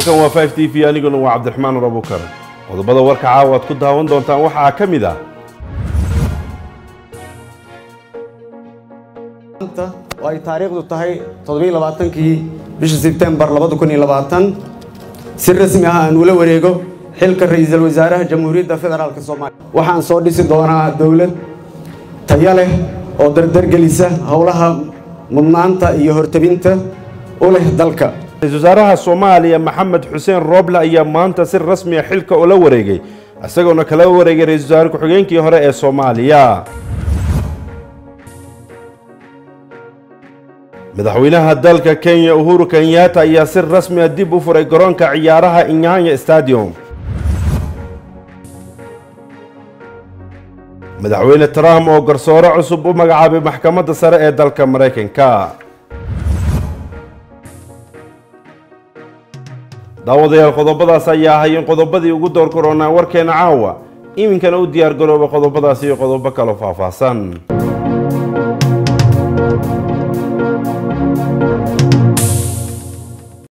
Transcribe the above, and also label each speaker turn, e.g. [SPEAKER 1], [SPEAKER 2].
[SPEAKER 1] halkan waa 5TV aniguna waa Cabdiraxmaan Rabukar qodobada warka caawa ku daawan doontaan waxa kamid ah
[SPEAKER 2] oo ay taariikhdu tahay 27kii bishii September 2020 si rasmi ah aan ula wareego xilka ra'iisul wasaaraha Jamhuuriyadda Federaalka Soomaaliya waxaan soo dhisi doonaa dawlad tayo leh oo dardar gelisa howlaha mudnaanta iyo hortabinta u leh dalka ra'iisul wasaaraha Soomaaliya Maxamed Xuseen Roble ayaa maanta si rasmi ah xilka ula wareegay asagoo kala wareegay ra'iisul wasaare ku-xigeenkii hore ee Soomaaliya madaxweynaha dalka Kenya Uhuru Kenyatta ayaa si rasmi ah dib u furay garoonka ciyaaraha Nyayo Stadium madaxweyne Trump oo garsoore cusub u magacaabay maxkamadda sare ee dalka Mareykanka daawadayaal qodobadaas ayaa ahaayeen qodobadii ugu door korona warkeena caawa iminkana u diyaar garooba qodobadaas iyo qodobo kale faahfaahsan